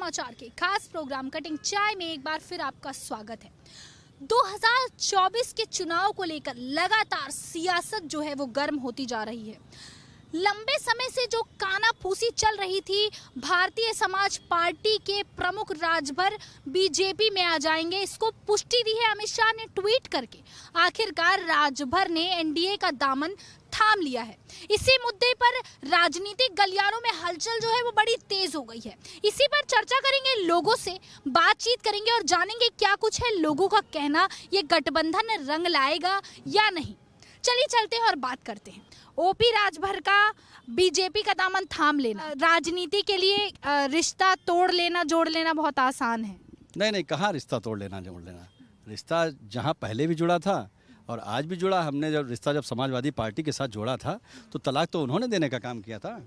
समाचार के खास प्रोग्राम कटिंग चाय में एक बार फिर आपका स्वागत है। 2024 के चुनाव को लेकर लगातार सियासत जो है वो गर्म होती जा रही है। लंबे समय से जो कानाफूसी चल रही थी, भारतीय समाज पार्टी के प्रमुख राजभर बीजेपी में आ जाएंगे, इसको पुष्टि दी है अमित शाह ने ट्वीट करके। आखिरकार राजभर ने एनडीए का दामन थाम लिया है। इसी मुद्दे पर राजनीतिक गलियारों में हलचल जो है वो बड़ी तेज हो गई है। इसी पर चर्चा करेंगे, लोगों से बातचीत करेंगे और जानेंगे क्या कुछ है लोगों का कहना, ये गठबंधन रंग लाएगा या नहीं। चलिए चलते हैं और बात करते हैं। ओपी राजभर का बीजेपी का दामन थाम लेना, राजनीति के लिए रिश्ता तोड़ लेना जोड़ लेना बहुत आसान है। नहीं, कहाँ रिश्ता तोड़ लेना जोड़ लेना। रिश्ता जहाँ पहले भी जुड़ा था और आज भी जुड़ा। हमने जब समाजवादी पार्टी के साथ जोड़ा था तो तलाक तो उन्होंने देने का काम किया था,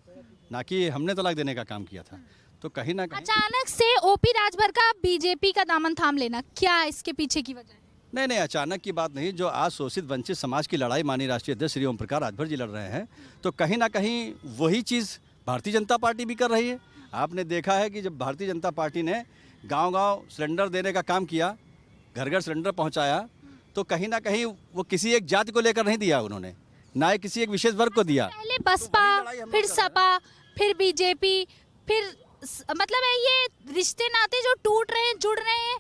ना कि हमने तलाक देने का काम किया था। तो कहीं ना कहीं अचानक से ओपी राजभर का बीजेपी का दामन थाम लेना, क्या इसके पीछे की वजह है? नहीं, अचानक की बात नहीं। जो आज शोषित वंचित समाज की लड़ाई माननीय राष्ट्रीय अध्यक्ष श्री ओम प्रकाश राजभर जी लड़ रहे हैं, तो कहीं ना कहीं वही चीज़ भारतीय जनता पार्टी भी कर रही है। आपने देखा है कि जब भारतीय जनता पार्टी ने गांव-गांव सिलेंडर देने का काम किया, घर घर सिलेंडर पहुंचाया, तो कहीं ना कहीं वो किसी एक जाति को लेकर नहीं दिया उन्होंने, ना ही किसी एक विशेष वर्ग को दिया। पहले बसपा, फिर सपा, फिर बीजेपी, फिर मतलब है ये रिश्ते नाते जो टूट रहे हैं, जुड़ रहे हैं,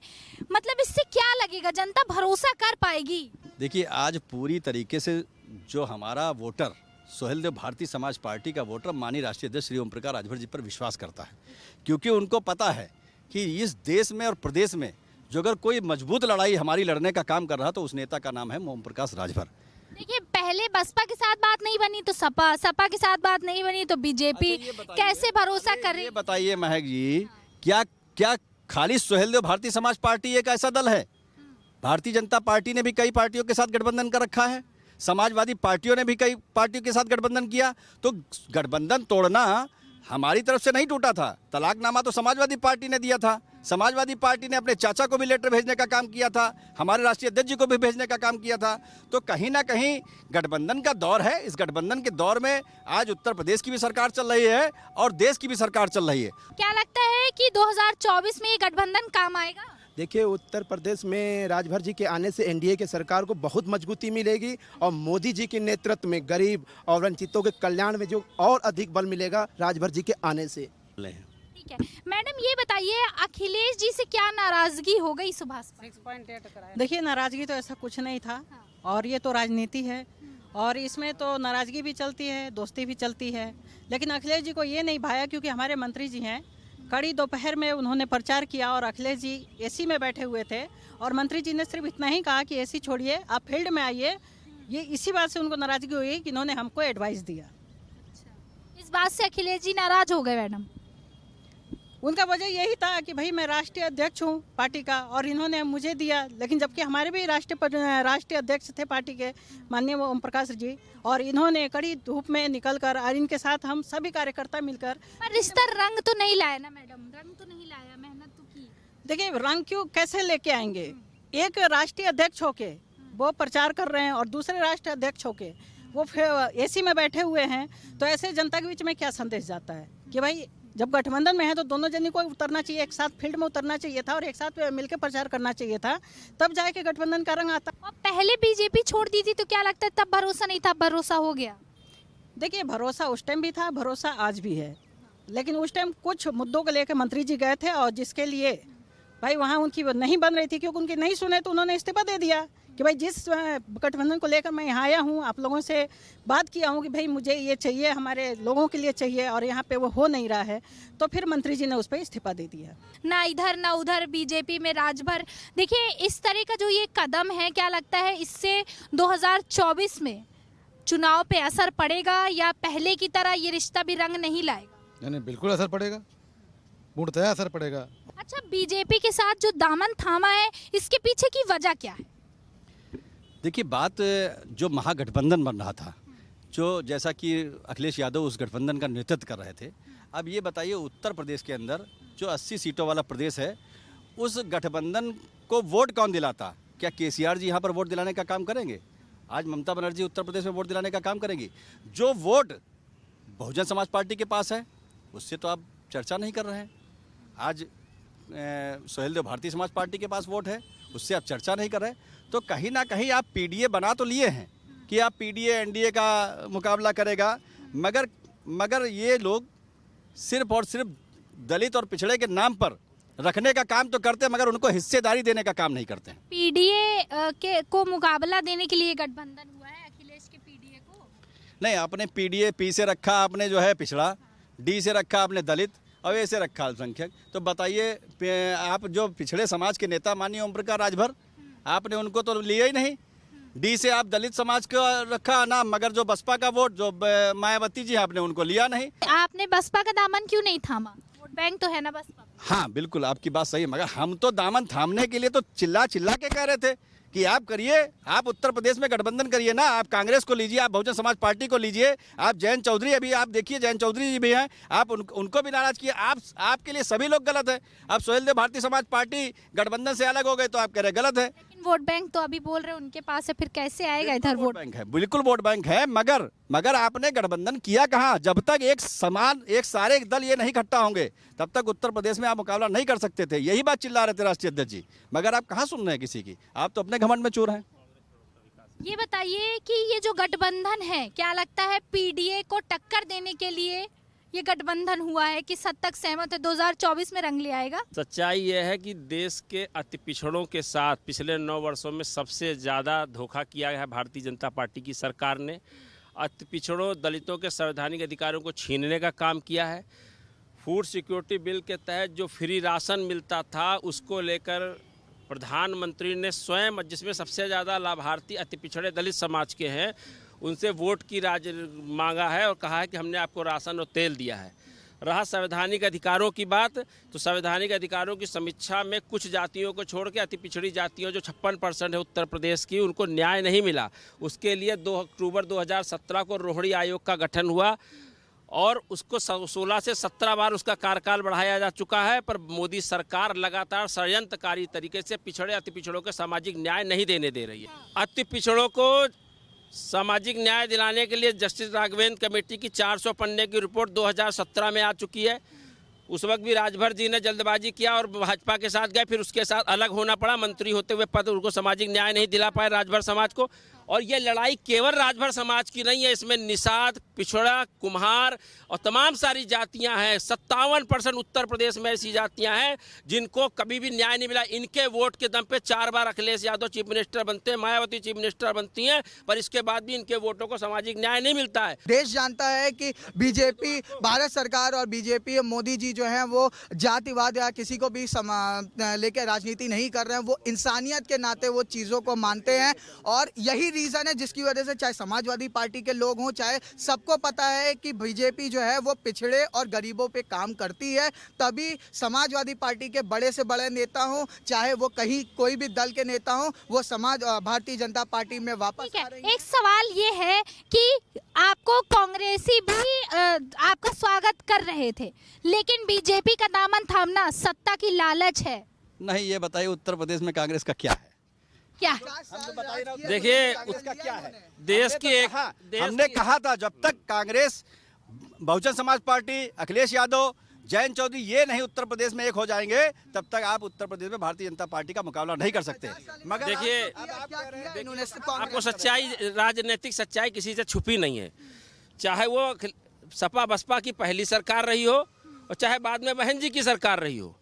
मतलब इससे क्या लगेगा, जनता भरोसा कर पाएगी? देखिए, आज पूरी तरीके से जो हमारा वोटर सोहेल देव भारतीय समाज पार्टी का वोटर माननीय राष्ट्रीय अध्यक्ष श्री ओम प्रकाश राजभर जी पर विश्वास करता है, क्योंकि उनको पता है कि इस देश में और प्रदेश में जो अगर कोई मजबूत लड़ाई हमारी लड़ने का काम कर रहा तो उस नेता का नाम है ओम प्रकाश राजभर। देखिए, पहले बसपा के साथ बात नहीं बनी तो सपा के साथ बात नहीं बनी तो बीजेपी, कैसे भरोसा कर रही? ये बताइए महक जी, क्या खाली सोहेल देव भारतीय समाज पार्टी एक ऐसा दल है? भारतीय जनता पार्टी ने भी कई पार्टियों के साथ गठबंधन कर रखा है, समाजवादी पार्टियों ने भी कई पार्टियों के साथ गठबंधन किया। तो गठबंधन तोड़ना हमारी तरफ से नहीं टूटा था। तलाकनामा तो समाजवादी पार्टी ने दिया था। समाजवादी पार्टी ने अपने चाचा को भी लेटर भेजने का काम किया था, हमारे राष्ट्रीय अध्यक्ष जी को भी भेजने का काम किया था। तो कहीं ना कहीं गठबंधन का दौर है। इस गठबंधन के दौर में आज उत्तर प्रदेश की भी सरकार चल रही है और देश की भी सरकार चल रही है। क्या लगता है कि 2024 में ये गठबंधन काम आएगा? देखिए, उत्तर प्रदेश में राजभर जी के आने से एनडीए के सरकार को बहुत मजबूती मिलेगी और मोदी जी के नेतृत्व में गरीब और वंचितों के कल्याण में जो और अधिक बल मिलेगा राजभर जी के आने से। ठीक है मैडम, ये बताइए अखिलेश जी से क्या नाराजगी हो गई सुभाष पर? देखिए, नाराजगी तो ऐसा कुछ नहीं था और ये तो राजनीति है और इसमें तो नाराजगी भी चलती है, दोस्ती भी चलती है। लेकिन अखिलेश जी को ये नहीं भाया, क्योंकि हमारे मंत्री जी हैं, कड़ी दोपहर में उन्होंने प्रचार किया और अखिलेश जी एसी में बैठे हुए थे और मंत्री जी ने सिर्फ इतना ही कहा कि एसी छोड़िए, आप फील्ड में आइए। ये इसी बात से उनको नाराजगी हुई कि इन्होंने हमको एडवाइस दिया। इस बात से अखिलेश जी नाराज हो गए मैडम? उनका वजह यही था कि भाई मैं राष्ट्रीय अध्यक्ष हूँ पार्टी का और इन्होंने मुझे दिया, लेकिन जबकि हमारे भी राष्ट्रीय अध्यक्ष थे पार्टी के माननीय ओम प्रकाश जी, और इन्होंने कड़ी धूप में निकलकर और इनके साथ हम सभी कार्यकर्ता मिलकर। पर रिश्ता रंग तो नहीं लाया ना मैडम, रंग तो नहीं लाया, मेहनत तो की। देखिए, रंग क्यों कैसे लेके आएंगे? एक राष्ट्रीय अध्यक्ष होके वो प्रचार कर रहे हैं और दूसरे राष्ट्रीय अध्यक्ष होके वो एसी में बैठे हुए हैं, तो ऐसे जनता के बीच में क्या संदेश जाता है कि भाई जब गठबंधन में है तो दोनों जन को उतरना चाहिए, एक साथ फील्ड में उतरना चाहिए था और एक साथ मिलकर प्रचार करना चाहिए था, तब जाके गठबंधन का रंग आता। और पहले बीजेपी छोड़ दी थी तो क्या लगता है तब भरोसा नहीं था, भरोसा हो गया? देखिए, भरोसा उस टाइम भी था, भरोसा आज भी है, लेकिन उस टाइम कुछ मुद्दों को लेकर मंत्री जी गए थे और जिसके लिए भाई वहाँ उनकी नहीं बन रही थी, क्योंकि उनकी नहीं सुने तो उन्होंने इस्तीफा दे दिया कि भाई जिस गठबंधन को लेकर मैं यहाँ आया हूँ, आप लोगों से बात किया हूँ कि भाई मुझे ये चाहिए, हमारे लोगों के लिए चाहिए, और यहाँ पे वो हो नहीं रहा है, तो फिर मंत्री जी ने उस पर इस्तीफा दे दिया। ना इधर ना उधर बीजेपी में राजभर। देखिए, इस तरह का जो ये कदम है, क्या लगता है इससे 2024 में चुनाव पे असर पड़ेगा या पहले की तरह ये रिश्ता भी रंग नहीं लाएगा? नहीं, बिल्कुल असर पड़ेगा, पूर्णतः असर पड़ेगा। अच्छा, बीजेपी के साथ जो दामन थामा है, इसके पीछे की वजह क्या है? देखिए, बात जो महागठबंधन बन रहा था, जो जैसा कि अखिलेश यादव उस गठबंधन का नेतृत्व कर रहे थे। अब ये बताइए, उत्तर प्रदेश के अंदर जो 80 सीटों वाला प्रदेश है, उस गठबंधन को वोट कौन दिलाता? क्या केसीआर जी यहाँ पर वोट दिलाने का काम करेंगे? आज ममता बनर्जी उत्तर प्रदेश में वोट दिलाने का काम करेंगी? जो वोट बहुजन समाज पार्टी के पास है उससे तो आप चर्चा नहीं कर रहे हैं। आज सुहेलदेव भारतीय समाज पार्टी के पास वोट है, उससे आप चर्चा नहीं कर रहे। तो कहीं ना कहीं आप पीडीए बना तो लिए हैं कि आप पीडीए एनडीए का मुकाबला करेगा, मगर ये लोग सिर्फ और सिर्फ दलित और पिछड़े के नाम पर रखने का काम तो करते हैं, मगर उनको हिस्सेदारी देने का काम नहीं करते हैं। पीडीए के को मुकाबला देने के लिए गठबंधन हुआ है अखिलेश के पीडीए को? नहीं, आपने पीडीए पी से रखा, आपने जो है पिछड़ा, डी से रखा आपने दलित, और ए से रखा अल्पसंख्यक। तो बताइए, आप जो पिछड़े समाज के नेता माननीय ओम प्रकाश राजभर, आपने उनको तो लिया ही नहीं। डी से आप दलित समाज का रखा नाम, मगर जो बसपा का वोट जो मायावती जी आपने उनको लिया नहीं। आपने बसपा का दामन क्यों नहीं थामा? वोट बैंक तो है ना बसपा। हाँ बिल्कुल, आपकी बात सही है, मगर हम तो दामन थामने के लिए तो चिल्ला चिल्ला के कह रहे थे कि आप करिए, आप उत्तर प्रदेश में गठबंधन करिए ना, आप कांग्रेस को लीजिए, आप बहुजन समाज पार्टी को लीजिए, आप जयंत चौधरी, अभी आप देखिए जयंत चौधरी जी भी हैं, आप उनको भी नाराज किए। आपके लिए सभी लोग गलत है। आप सुहेलदेव भारतीय समाज पार्टी गठबंधन से अलग हो गए तो आप कह रहे गलत है। लेकिन वोट बैंक तो अभी बोल रहे उनके पास है, फिर कैसे आएगा इधर वोट? बैंक है, बिल्कुल वोट बैंक है, मगर आपने गठबंधन किया कहाँ? जब तक एक सारे दल ये नहीं इकट्ठा होंगे तब तक उत्तर प्रदेश में आप मुकाबला नहीं कर सकते थे। यही बात चिल्ला रहे थे राष्ट्रीय अध्यक्ष जी, मगर आप कहाँ सुन रहे हैं किसी की? आप तो अपने घमंड में चूर हैं। ये बताइए कि ये जो गठबंधन है, क्या लगता है पीडीए को टक्कर देने के लिए ये गठबंधन हुआ है कि सद तक सहमत है, 2024 में रंग ले आएगा? सच्चाई ये है कि देश के अति पिछड़ों के साथ पिछले 9 वर्षों में सबसे ज़्यादा धोखा किया है भारतीय जनता पार्टी की सरकार ने। अति पिछड़ों दलितों के संवैधानिक अधिकारों को छीनने का काम किया है। फूड सिक्योरिटी बिल के तहत जो फ्री राशन मिलता था उसको लेकर प्रधानमंत्री ने स्वयं, जिसमें सबसे ज़्यादा लाभार्थी अति पिछड़े दलित समाज के हैं, उनसे वोट की मांगा है और कहा है कि हमने आपको राशन और तेल दिया है। रहा संवैधानिक अधिकारों की बात, तो संवैधानिक अधिकारों की समीक्षा में कुछ जातियों को छोड़ के अति पिछड़ी जातियों जो 56% है उत्तर प्रदेश की, उनको न्याय नहीं मिला। उसके लिए 2 अक्टूबर 2017 को रोहिणी आयोग का गठन हुआ और उसको 16 से 17 बार उसका कार्यकाल बढ़ाया जा चुका है, पर मोदी सरकार लगातार षड्यंत्रकारी तरीके से पिछड़े अति पिछड़ों को सामाजिक न्याय नहीं देने दे रही है। अति पिछड़ों को सामाजिक न्याय दिलाने के लिए जस्टिस राघवेंद्र कमेटी की 400 पन्ने की रिपोर्ट 2017 में आ चुकी है। उस वक्त भी राजभर जी ने जल्दबाजी किया और भाजपा के साथ गए, फिर उसके साथ अलग होना पड़ा। मंत्री होते हुए पद उनको सामाजिक न्याय नहीं दिला पाए राजभर समाज को। और ये लड़ाई केवल राजभर समाज की नहीं है, इसमें निषाद, पिछड़ा, कुम्हार और तमाम सारी जातियां हैं। 57% उत्तर प्रदेश में ऐसी जातियां हैं जिनको कभी भी न्याय नहीं मिला। इनके वोट के दम पे 4 बार अखिलेश यादव चीफ मिनिस्टर बनते हैं, मायावती चीफ मिनिस्टर बनती हैं, पर इसके बाद भी इनके वोटों को सामाजिक न्याय नहीं मिलता है। देश जानता है कि बीजेपी, भारत सरकार और बीजेपी, मोदी जी जो हैं वो जातिवाद या किसी को भी लेकर राजनीति नहीं कर रहे हैं। वो इंसानियत के नाते वो चीज़ों को मानते हैं और यही रीज़न है जिसकी वजह से चाहे समाजवादी पार्टी के लोग हों, चाहे सबको पता है कि बीजेपी जो है वो पिछड़े और गरीबों पे काम करती है। तभी समाजवादी पार्टी के बड़े से बड़े नेता हों, चाहे वो कहीं कोई भी दल के नेता हों, वो भारतीय जनता पार्टी में वापस आ रही है। एक सवाल ये है कि आपको कांग्रेसी भी आपका स्वागत कर रहे थे, लेकिन बीजेपी का दामन थामना सत्ता की लालच है। नहीं, ये बताइए उत्तर प्रदेश में कांग्रेस का क्या है? क्या देखिए, उसका क्या है? देश की एक हमने कहा था जब तक कांग्रेस, बहुजन समाज पार्टी, अखिलेश यादव, जयंत चौधरी ये नहीं उत्तर प्रदेश में एक हो जाएंगे, तब तक आप उत्तर प्रदेश में भारतीय जनता पार्टी का मुकाबला नहीं कर सकते। मगर देखिए, आपको सच्चाई, राजनीतिक सच्चाई किसी से छुपी नहीं है। चाहे वो सपा बसपा की पहली सरकार रही हो और चाहे बाद में बहन जी की सरकार रही हो,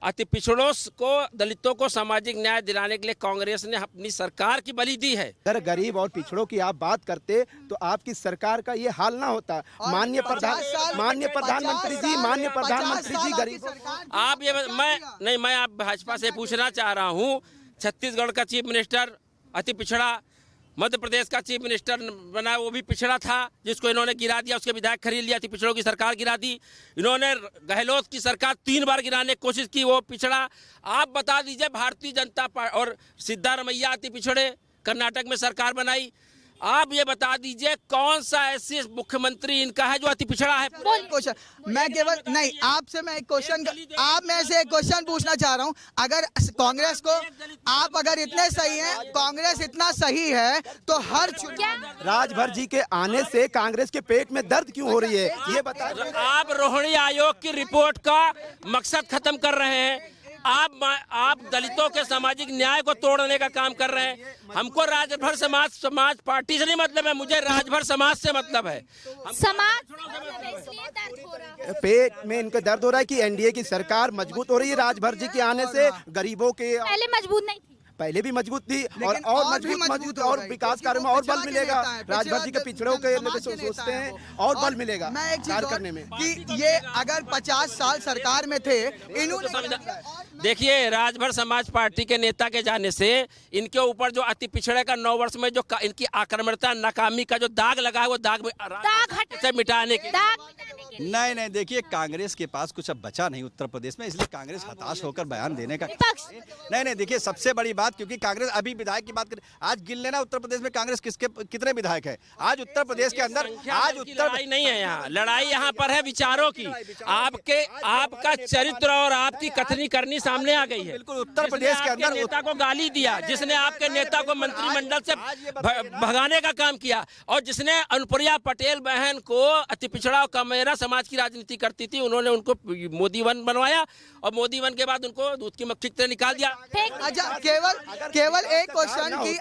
अति पिछड़ों को, दलितों को सामाजिक न्याय दिलाने के लिए कांग्रेस ने अपनी सरकार की बलि दी है। अगर गरीब और पिछड़ों की आप बात करते तो आपकी सरकार का ये हाल ना होता। माननीय प्रधानमंत्री जी गरीब, आप ये मैं आप भाजपा से पूछना चाह रहा हूँ, छत्तीसगढ़ का चीफ मिनिस्टर अति पिछड़ा, मध्य प्रदेश का चीफ मिनिस्टर बना वो भी पिछड़ा था, जिसको इन्होंने गिरा दिया, उसके विधायक खरीद लिया, अति पिछड़ों की सरकार गिरा दी। इन्होंने गहलोत की सरकार 3 बार गिराने की कोशिश की, वो पिछड़ा। आप बता दीजिए, भारतीय जनता पार्टी और सिद्धारमैया अति पिछड़े, कर्नाटक में सरकार बनाई। आप ये बता दीजिए कौन सा ऐसे मुख्यमंत्री इनका है जो अति पिछड़ा है? क्वेश्चन मैं केवल नहीं, आपसे मैं एक क्वेश्चन, आप में से एक क्वेश्चन पूछना चाह रहा हूं। अगर कांग्रेस को, आप अगर इतने सही हैं, कांग्रेस इतना सही है, तो हर राजभर जी के आने से कांग्रेस के पेट में दर्द क्यों हो रही है, ये बताइए। आप रोहिणी आयोग की रिपोर्ट का मकसद खत्म कर रहे हैं। आप दलितों के सामाजिक न्याय को तोड़ने का काम कर रहे हैं। हमको राजभर समाज पार्टी से नहीं मतलब है, मुझे राजभर समाज से मतलब है। समाज इसलिए दर्द हो रहा है। पेट में इनका दर्द हो रहा है कि एनडीए की सरकार मजबूत हो रही है राजभर जी के आने से। गरीबों के पहले मजबूत नहीं थी, पहले भी मजबूत थी और भी मजबूत मजबूत हो और गई, विकास क्योंकि कार्य में वो और बल पिछड़ा के मिलेगा। नेता है, राजभर जी के पिछड़ा पिछड़ों के समाज के सोचते नेता है हैं वो। और बल मिलेगा मैं एक चीज कार्य और करने में। कि ये अगर 50 साल सरकार में थे, इन्होंने देखिए, राजभर समाज पार्टी के नेता के जाने से इनके ऊपर जो अति पिछड़े का 9 वर्ष में जो इनकी आक्रमणता नाकामी का जो दाग लगा है, वो दाग से मिटाने के नहीं नहीं, देखिए कांग्रेस के पास कुछ अब बचा नहीं उत्तर प्रदेश में, इसलिए कांग्रेस हताश होकर बयान देने का नहीं नहीं। देखिए सबसे बड़ी बात, क्योंकि कांग्रेस अभी विधायक की बात करें, आज गिन लेना उत्तर प्रदेश में कांग्रेस किसके कितने विधायक है आज उत्तर प्रदेश के अंदर। आज लड़ाई नहीं है यहाँ, लड़ाई यहाँ पर है विचारों की। आपका चरित्र और आपकी कथनी करनी सामने आ गई है। बिल्कुल, उत्तर प्रदेश के अंदर नेता को गाली दिया, जिसने आपके नेता को मंत्रिमंडल से भगाने का काम किया, और जिसने अनुप्रिया पटेल बहन को अति पिछड़ा और कमेरा समाज की राजनीति करती थी, उन्होंने उनको मोदी वन बनवाया और मोदी वन के बाद उनको दूध की मक्खी की तरह निकाल दिया। अच्छा, केवल एक क्वेश्चन की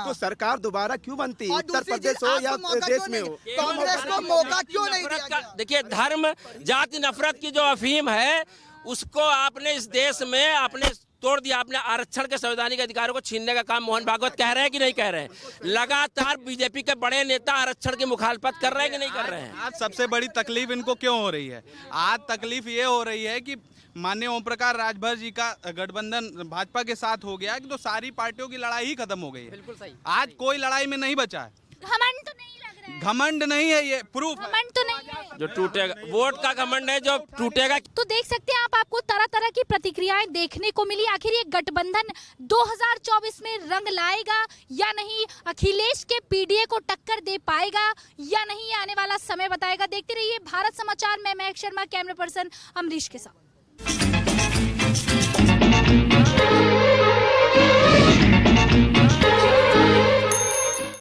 तो सरकार दोबारा क्यों बनती, उत्तर प्रदेश हो या देश में हो। कांग्रेस को मौका क्यों नहीं दिया गया? देखिए, धर्म जाति नफरत की जो अफीम है, उसको आपने इस देश में आपने तोड़ दिया। आपने आरक्षण के संवैधानिक अधिकारों को छीनने का काम मोहन भागवत कह रहे हैं कि नहीं कह रहे हैं? लगातार बीजेपी के बड़े नेता आरक्षण की मुखालफत कर रहे हैं कि नहीं कर रहे हैं? आज सबसे बड़ी तकलीफ इनको क्यों हो रही है? आज तकलीफ ये हो रही है कि माननीय ओम प्रकाश राजभर जी का गठबंधन भाजपा के साथ हो गया कि तो सारी पार्टियों की लड़ाई ही खत्म हो गई है। बिल्कुल सही। आज कोई लड़ाई में नहीं बचा है। घमंड तो नहीं लग रहा है, घमंड नहीं है, ये प्रूफ है। घमंड तो नहीं है जो टूटेगा, वोट का घमंड है जो टूटेगा। तो देख सकते हैं आप, आपको तरह तरह की प्रतिक्रियाएं देखने को मिली। आखिर ये गठबंधन 2024 में रंग लाएगा या नहीं, अखिलेश के पीडीए को टक्कर दे पाएगा या नहीं, ये आने वाला समय बताएगा। देखते रहिए भारत समाचार में, मैं महक शर्मा, कैमरा पर्सन अमरीश के साथ।